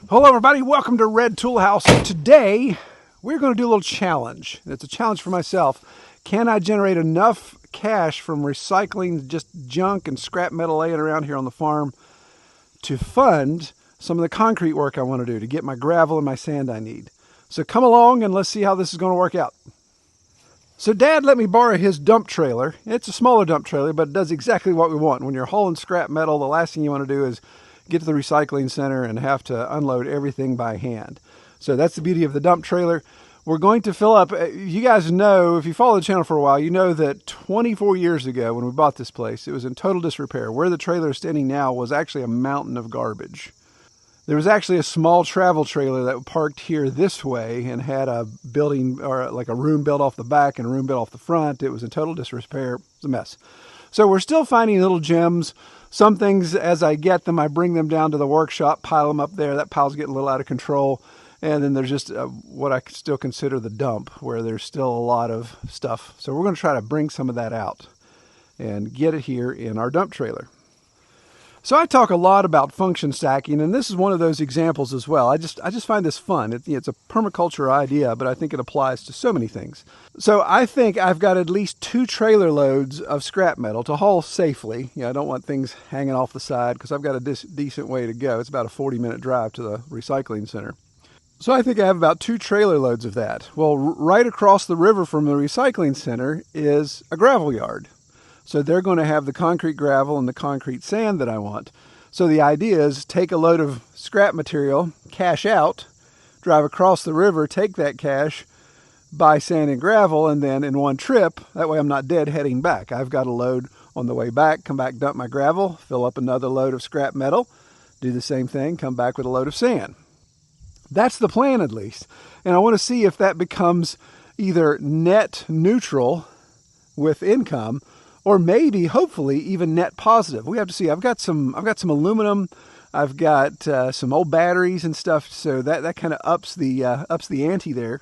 Hello everybody, welcome to Red Tool House. Today we're going to do a little challenge. It's a challenge for myself. Can I generate enough cash from recycling just junk and scrap metal laying around here on the farm to fund some of the concrete work I want to do to get my gravel and my sand I need? So come along and let's see how this is going to work out. So Dad let me borrow his dump trailer. It's a smaller dump trailer, but it does exactly what we want. When you're hauling scrap metal, the last thing you want to do is get to the recycling center and have to unload everything by hand. So that's the beauty of the dump trailer. We're going to fill up. You guys know, if you follow the channel for a while, you know that 24 years ago when we bought this place, it was in total disrepair. Where the trailer is standing now was actually a mountain of garbage. There was actually a small travel trailer that parked here this way and had a building, or like a room built off the back and a room built off the front. It was in total disrepair. It was a mess. So we're still finding little gems. Some things, as I get them, I bring them down to the workshop, pile them up there. That pile's getting a little out of control. And then there's just what I still consider the dump, where there's still a lot of stuff. So we're going to try to bring some of that out and get it here in our dump trailer. So I talk a lot about function stacking, and this is one of those examples as well. I just find this fun. It's a permaculture idea, but I think it applies to so many things. So I think I've got at least 2 trailer loads of scrap metal to haul safely. I don't want things hanging off the side because I've got a decent way to go. It's about a 40-minute drive to the recycling center. So I think I have about 2 trailer loads of that. Well, right across the river from the recycling center is a gravel yard. So they're going to have the concrete gravel and the concrete sand that I want. So the idea is take a load of scrap material, cash out, drive across the river, take that cash, buy sand and gravel, and then in one trip, that way I'm not dead heading back. I've got a load on the way back, come back, dump my gravel, fill up another load of scrap metal, do the same thing, come back with a load of sand. That's the plan at least. And I want to see if that becomes either net neutral with income, or maybe, hopefully, even net positive. We have to see. I've got some aluminum. I've got some old batteries and stuff, so that kind of ups the ante there.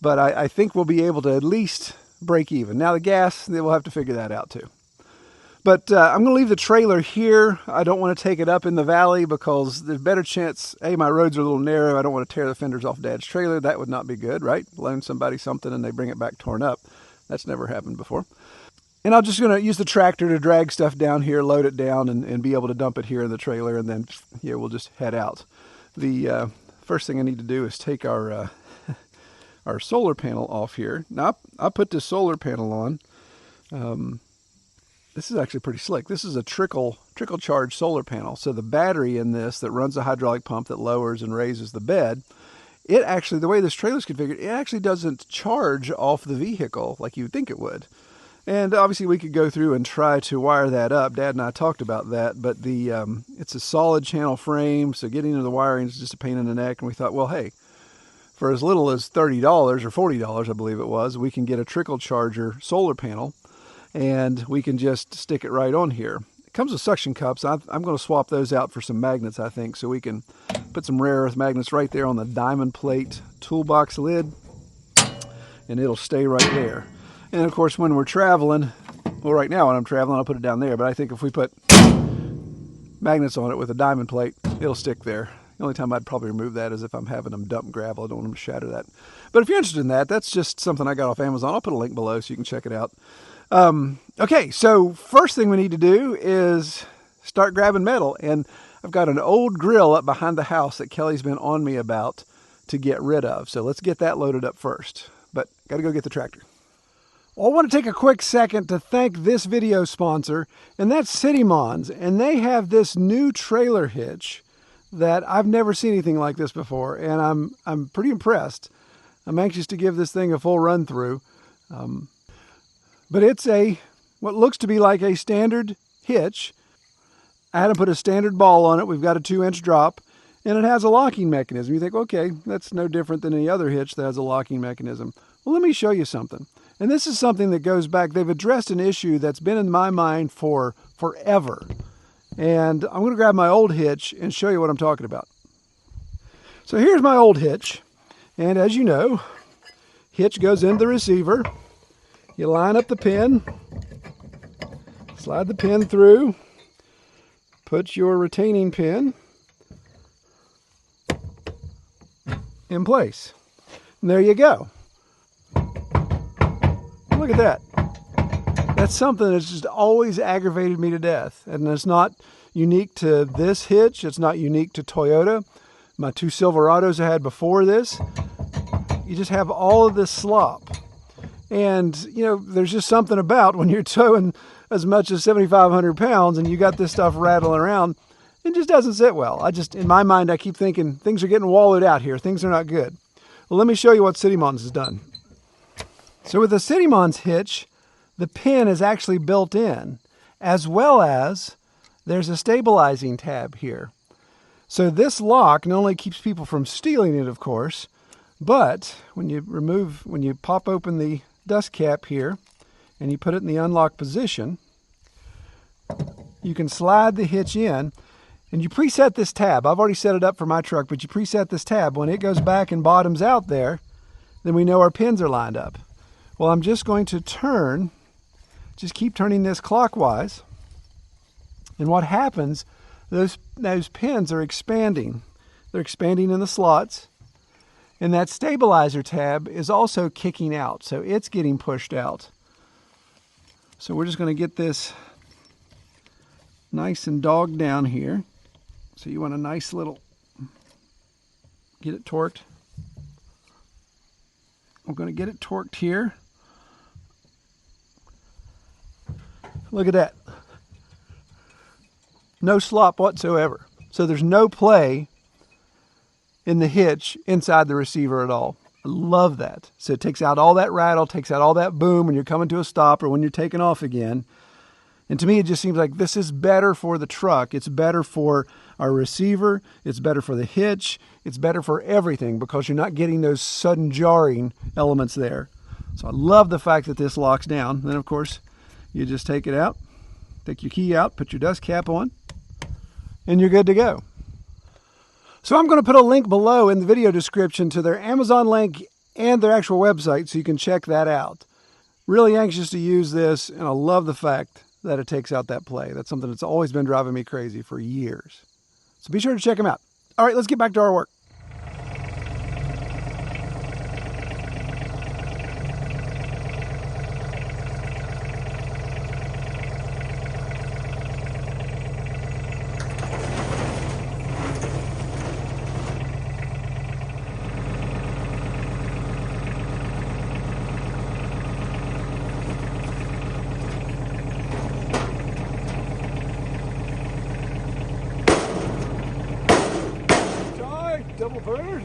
But I think we'll be able to at least break even. Now the gas, we'll have to figure that out too. But I'm going to leave the trailer here. I don't want to take it up in the valley because there's a better chance, my roads are a little narrow. I don't want to tear the fenders off Dad's trailer. That would not be good, right? Loan somebody something and they bring it back torn up. That's never happened before. And I'm just going to use the tractor to drag stuff down here, load it down, and be able to dump it here in the trailer, and then we'll just head out. The first thing I need to do is take our our solar panel off here. Now, I put this solar panel on. This is actually pretty slick. This is a trickle charge solar panel. So the battery in this that runs a hydraulic pump that lowers and raises the bed, it actually, the way this trailer is configured, it actually doesn't charge off the vehicle like you would think it would. And obviously we could go through and try to wire that up. Dad and I talked about that, but it's a solid channel frame, so getting into the wiring is just a pain in the neck. And we thought, well, hey, for as little as $30 or $40, I believe it was, we can get a trickle charger solar panel, and we can just stick it right on here. It comes with suction cups. I'm going to swap those out for some magnets, I think, so we can put some rare earth magnets right there on the diamond plate toolbox lid, and it'll stay right there. And of course, when we're traveling, well, right now when I'm traveling, I'll put it down there. But I think if we put magnets on it with a diamond plate, it'll stick there. The only time I'd probably remove that is if I'm having them dump gravel. I don't want them to shatter that. But if you're interested in that, that's just something I got off Amazon. I'll put a link below so you can check it out. Okay, so first thing we need to do is start grabbing metal. And I've got an old grill up behind the house that Kelly's been on me about to get rid of. So let's get that loaded up first. But got to go get the tractor. Well, I want to take a quick second to thank this video sponsor, and that's Citymons. And they have this new trailer hitch that I've never seen anything like this before, and I'm pretty impressed. I'm anxious to give this thing a full run through. But it's what looks to be like a standard hitch. I had to put a standard ball on it. We've got a 2-inch drop, and it has a locking mechanism. You think, okay, that's no different than any other hitch that has a locking mechanism. Well, let me show you something. And this is something that goes back. They've addressed an issue that's been in my mind for forever. And I'm going to grab my old hitch and show you what I'm talking about. So here's my old hitch. And as you know, hitch goes into the receiver. You line up the pin, slide the pin through, put your retaining pin, in place. And there you go. Look at that. That's something that's just always aggravated me to death. And it's not unique to this hitch. It's not unique to Toyota. My 2 Silverados I had before this. You just have all of this slop. And, you know, there's just something about when you're towing as much as 7,500 pounds and you got this stuff rattling around, it just doesn't sit well. In my mind, I keep thinking things are getting wallowed out here. Things are not good. Well, let me show you what Citymons has done. So with the Citymons hitch, the pin is actually built in, as well as there's a stabilizing tab here. So this lock not only keeps people from stealing it, of course, but when you pop open the dust cap here and you put it in the unlock position, you can slide the hitch in and you preset this tab. I've already set it up for my truck, but you preset this tab. When it goes back and bottoms out there, then we know our pins are lined up. Well, I'm just going to just keep turning this clockwise. And what happens, those pins are expanding. They're expanding in the slots. And that stabilizer tab is also kicking out, so it's getting pushed out. So we're just going to get this nice and dogged down here. So you want a nice little, get it torqued. We're going to get it torqued here. Look at that. No slop whatsoever. So there's no play in the hitch inside the receiver at all. I love that. So it takes out all that rattle, takes out all that boom when you're coming to a stop or when you're taking off again. And to me, it just seems like this is better for the truck. It's better for our receiver. It's better for the hitch. It's better for everything because you're not getting those sudden jarring elements there. So I love the fact that this locks down. Then, of course, you just take it out, take your key out, put your dust cap on, and you're good to go. So I'm going to put a link below in the video description to their Amazon link and their actual website so you can check that out. Really anxious to use this, and I love the fact that it takes out that play. That's something that's always been driving me crazy for years. So be sure to check them out. All right, let's get back to our work. Double bird.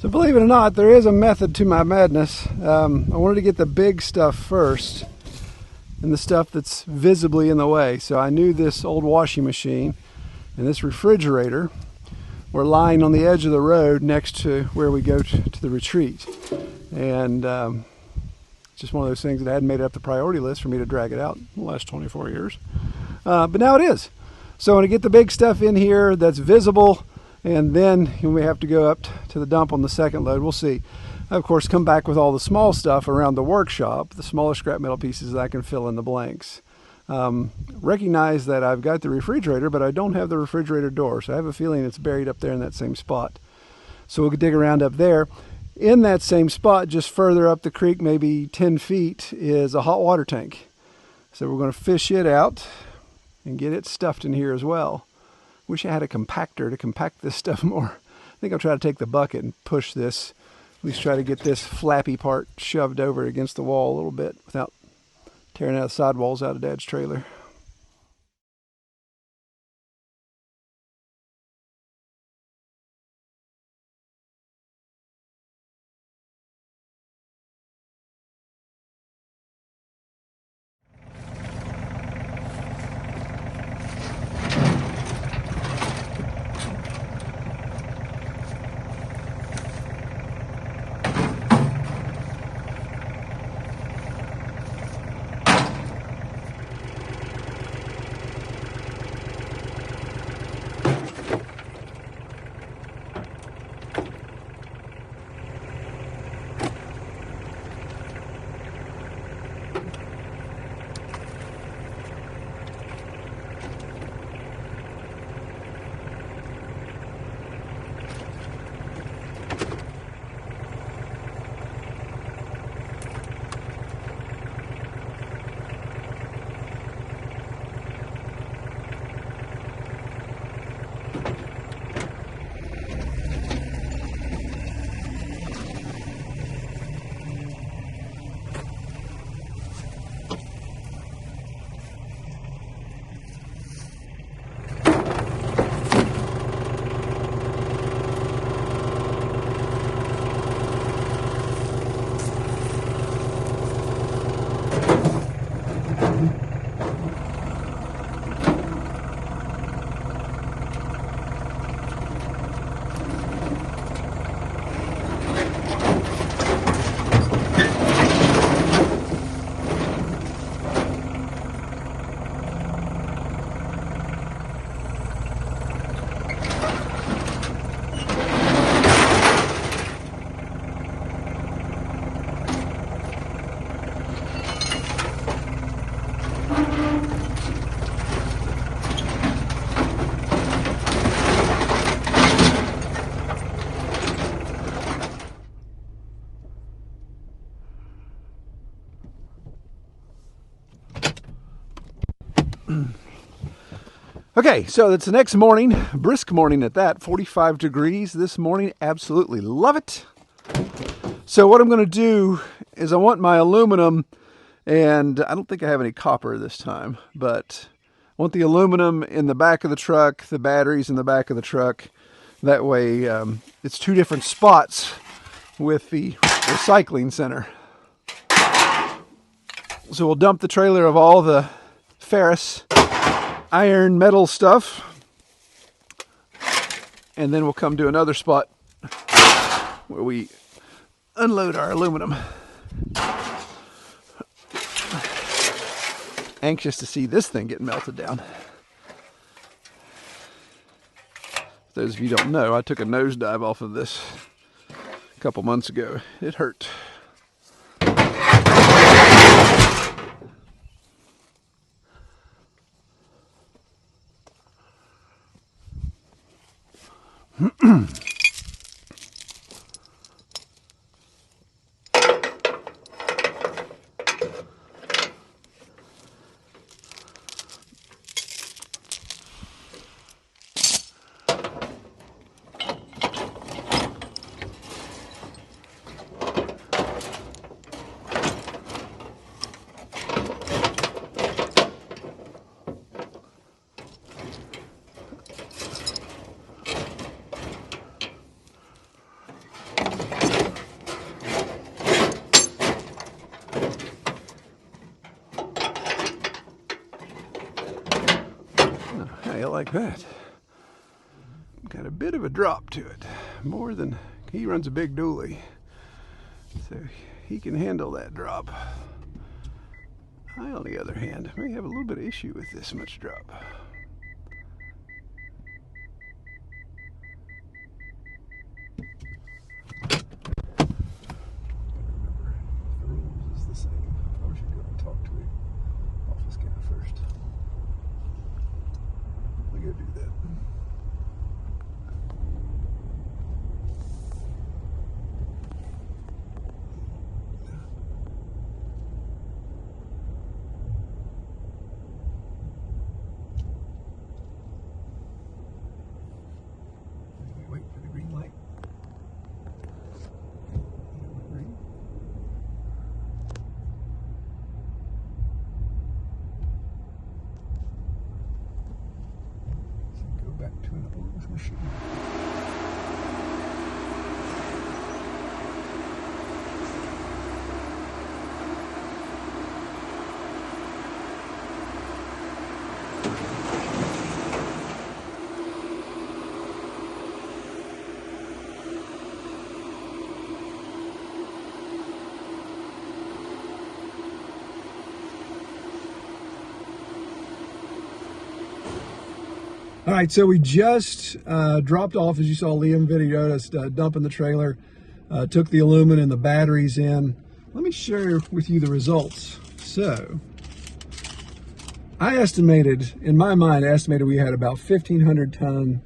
So believe it or not, there is a method to my madness. I wanted to get the big stuff first and the stuff that's visibly in the way. So I knew this old washing machine and this refrigerator were lying on the edge of the road next to where we go to the retreat. And it's just one of those things that hadn't made it up the priority list for me to drag it out in the last 24 years. But now it is. So I want to get the big stuff in here that's visible, and then we have to go up to the dump on the second load. We'll see. I, of course, come back with all the small stuff around the workshop, the smaller scrap metal pieces that I can fill in the blanks. Recognize that I've got the refrigerator, but I don't have the refrigerator door, so I have a feeling it's buried up there in that same spot. So we'll dig around up there. In that same spot, just further up the creek, maybe 10 feet, is a hot water tank. So we're going to fish it out and get it stuffed in here as well. Wish I had a compactor to compact this stuff more. I think I'll try to take the bucket and push this, at least try to get this flappy part shoved over against the wall a little bit without tearing out the sidewalls out of Dad's trailer. Okay, so it's the next morning, brisk morning at that, 45 degrees this morning. Absolutely love it. So what I'm going to do is I want my aluminum, and I don't think I have any copper this time, but I want the aluminum in the back of the truck, the batteries in the back of the truck. That way it's two different spots with the recycling center. So we'll dump the trailer of all the ferrous iron metal stuff, and then we'll come to another spot where we unload our aluminum. Anxious to see this thing get melted down. For those of you who don't know, I took a nosedive off of this a couple months ago. It hurt. tail like that. Got a bit of a drop to it. More than, he runs a big dually, so he can handle that drop. I, on the other hand, may have a little bit of issue with this much drop. Back to an old machine. All right, so we just dropped off, as you saw Liam videoed us dumping the trailer, took the aluminum and the batteries in. Let me share with you the results. So, I estimated, in my mind, we had about 1,500 ton,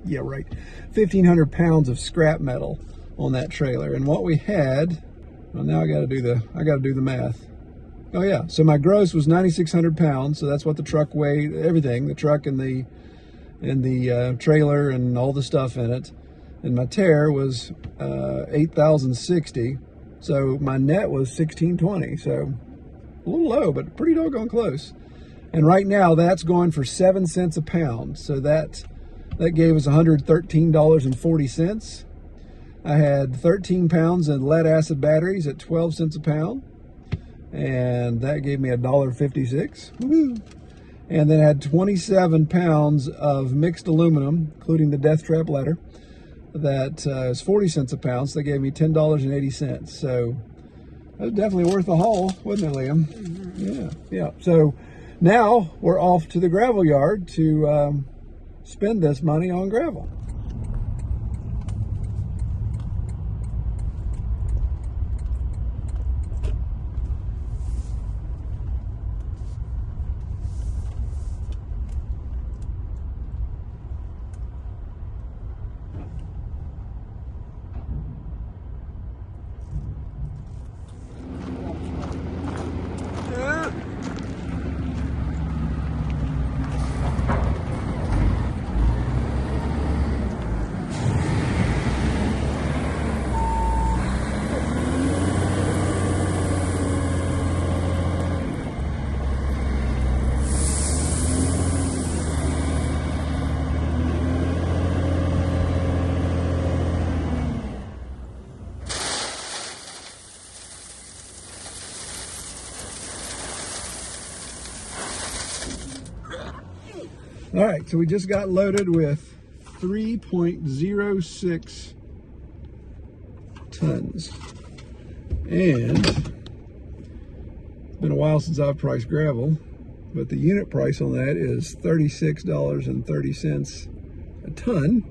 yeah, right, 1,500 pounds of scrap metal on that trailer. And what we had, well, now I got to do the math. Oh yeah, so my gross was 9,600 pounds, so that's what the truck weighed, everything, the truck and the trailer and all the stuff in it. And my tear was 8,060, so my net was 1,620, so a little low, but pretty doggone close. And right now that's going for 7 cents a pound, so that gave us $113.40. I had 13 pounds in lead acid batteries at 12 cents a pound. And that gave me $1.56. Woo-hoo. And then I had 27 pounds of mixed aluminum, including the death trap letter. That is 40 cents a pound, so that gave me $10.80. So that was definitely worth the haul, wasn't it, Liam? Mm-hmm. Yeah. So now we're off to the gravel yard to spend this money on gravel. All right, so we just got loaded with 3.06 tons. And it's been a while since I've priced gravel, but the unit price on that is $36.30 a ton.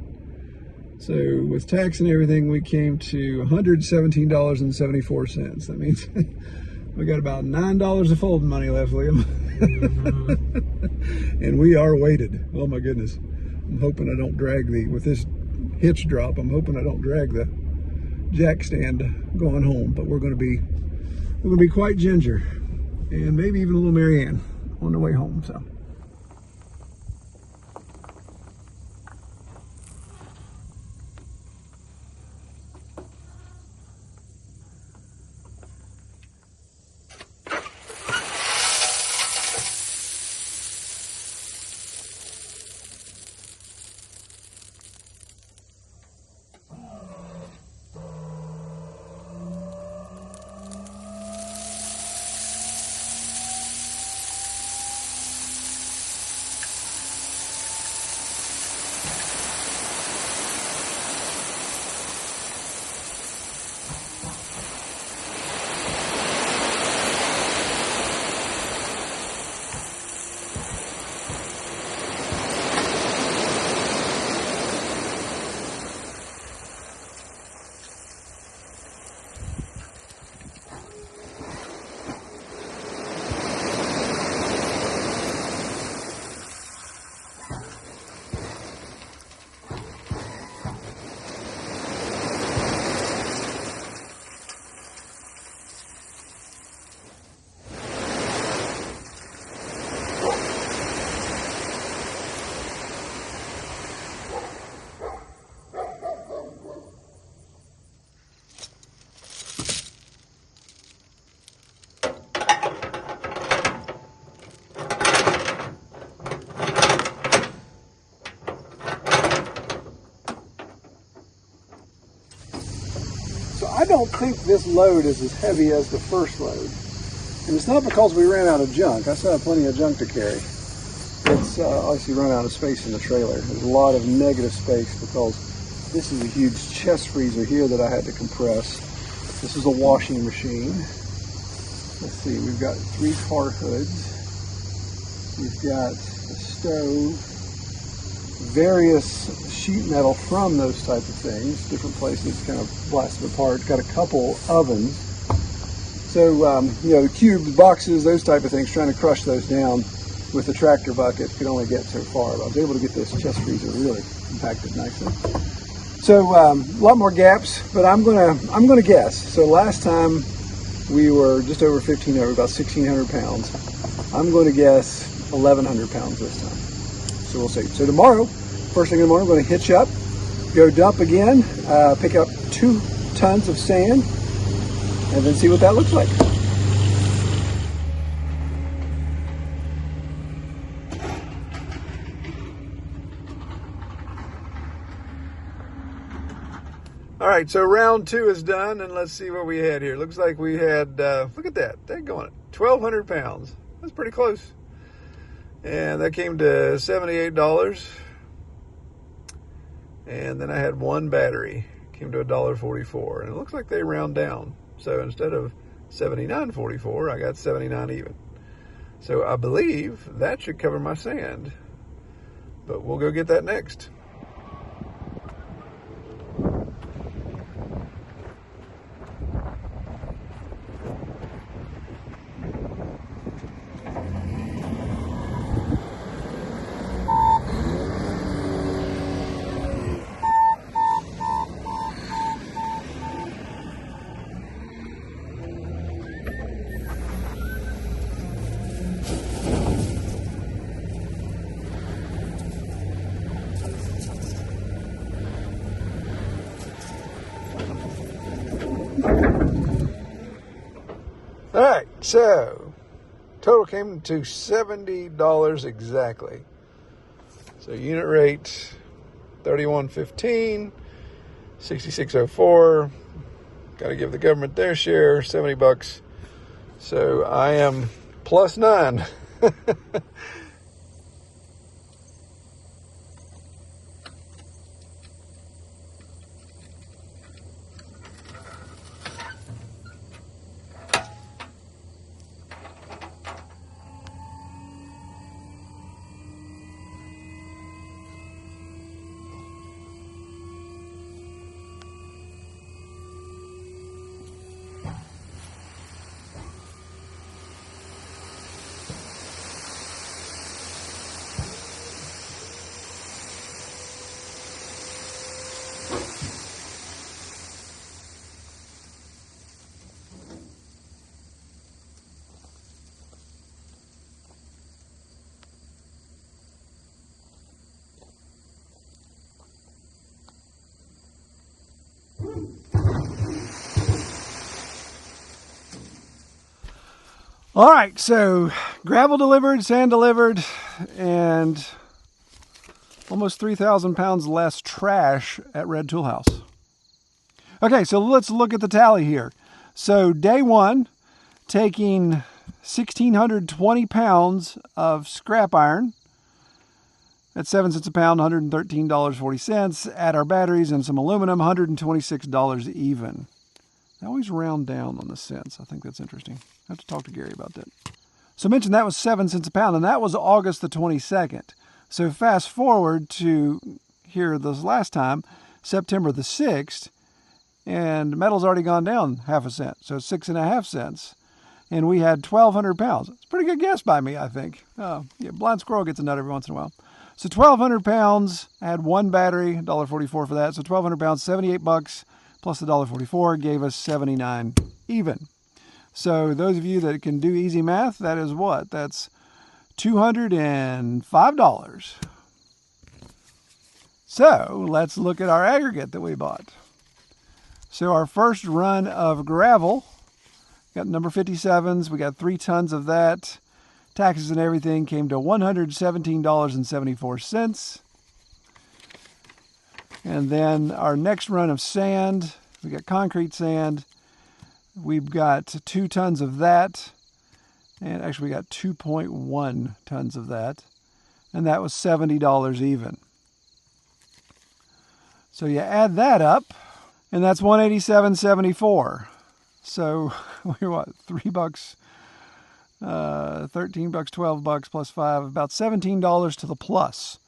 So with tax and everything, we came to $117.74. That means we got about $9 of folding money left, Liam. And we are weighted. Oh my goodness. I'm hoping I don't drag with this hitch drop, I'm hoping I don't drag the jack stand going home, but we're gonna be quite Ginger and maybe even a little Marianne on the way home. So So I don't think this load is as heavy as the first load. And it's not because we ran out of junk. I still have plenty of junk to carry. It's obviously run out of space in the trailer. There's a lot of negative space because this is a huge chest freezer here that I had to compress. This is a washing machine. Let's see, we've got 3 car hoods. We've got a stove, various sheet metal from those type of things, different places kind of blasted apart. Got a couple ovens. So, you know, the cubes, boxes, those type of things, trying to crush those down with the tractor bucket could only get so far. But I was able to get this chest freezer really compacted nicely. So, a lot more gaps, but I'm gonna guess. So last time we were just over 1,500, about 1,600 pounds. I'm going to guess 1,100 pounds this time. So we'll see. So tomorrow, first thing in the morning, I'm going to hitch up, go dump again, pick up 2 tons of sand, and then see what that looks like. All right, so round 2 is done, and let's see what we had here. Looks like we had, look at that, they're going 1,200 pounds. That's pretty close. And that came to $78. And then I had 1 battery, came to $1.44. And it looks like they round down. So instead of $79.44, I got 79 even. So I believe that should cover my sand. But we'll go get that next. All right, so total came to $70 exactly. So unit rate 31.15, 66.04. Got to give the government their share, $70. So I am +9. All right, so gravel delivered, sand delivered, and almost 3,000 pounds less trash at Red Tool House. Okay, so let's look at the tally here. So day 1, taking 1,620 pounds of scrap iron at 7 cents a pound, $113.40. Add our batteries and some aluminum, $126 even. I always round down on the cents. I think that's interesting. I have to talk to Gary about that. So I mentioned that was 7 cents a pound, and that was August the 22nd. So fast forward to here this last time, September the 6th, and metal's already gone down ½ cent, so 6.5 cents. And we had 1,200 pounds. It's a pretty good guess by me, I think. Yeah, blind squirrel gets a nut every once in a while. So 1,200 pounds, I had 1 battery, $1.44 for that. So 1,200 pounds, $78 plus the $1.44 gave us 79 even. So those of you that can do easy math, that is what? That's $205. So let's look at our aggregate that we bought. So our first run of gravel, got number 57s. We got 3 tons of that. Taxes and everything came to $117.74. And then our next run of sand, We got concrete sand. We've got 2 tons of that. And actually we got 2.1 tons of that. And that was $70 even. So you add that up, and that's $187.74. So we're what, $3, $13, $12 plus 5, about $17 to the plus.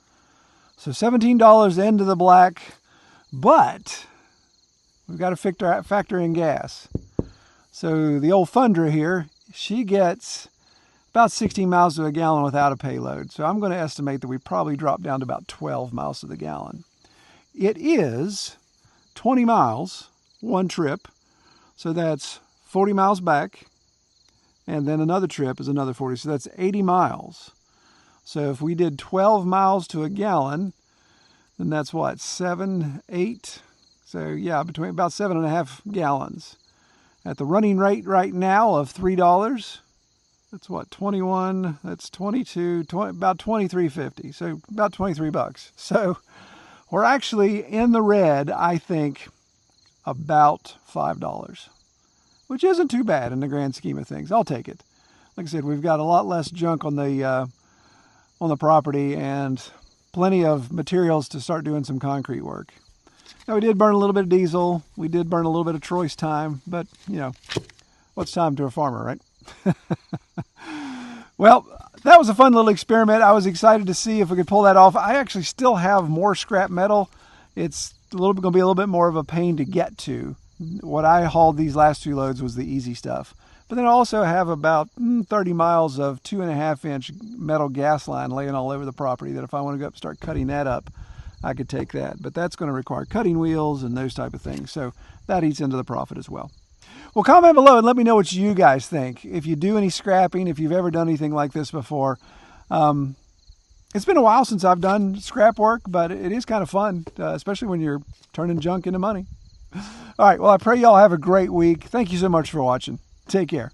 So $17 into the black, but we've got to factor in gas. So the old Fundra here, she gets about 16 miles to a gallon without a payload. So I'm going to estimate that we probably drop down to about 12 miles to the gallon. It is 20 miles, one trip. So that's 40 miles back. And then another trip is another 40. So that's 80 miles. So if we did 12 miles to a gallon, then that's what, 7, 8? So yeah, between about 7.5 gallons. At the running rate right now of $3, that's what, 21, that's 22, about $23.50. So about $23. So we're actually in the red, I think, about $5, which isn't too bad in the grand scheme of things. I'll take it. Like I said, we've got a lot less junk on the property and plenty of materials to start doing some concrete work. Now, we did burn a little bit of diesel. We did burn a little bit of Troy's time, but, you know, what's time to a farmer, right? Well, that was a fun little experiment. I was excited to see if we could pull that off. I actually still have more scrap metal. It's going to be a little bit more of a pain to get to. What I hauled these last 2 loads was the easy stuff. But then I also have about 30 miles of 2.5-inch metal gas line laying all over the property that if I want to go up and start cutting that up, I could take that. But that's going to require cutting wheels and those type of things. So that eats into the profit as well. Well, comment below and let me know what you guys think. If you do any scrapping, if you've ever done anything like this before. It's been a while since I've done scrap work, but it is kind of fun, especially when you're turning junk into money. All right, well, I pray y'all have a great week. Thank you so much for watching. Take care.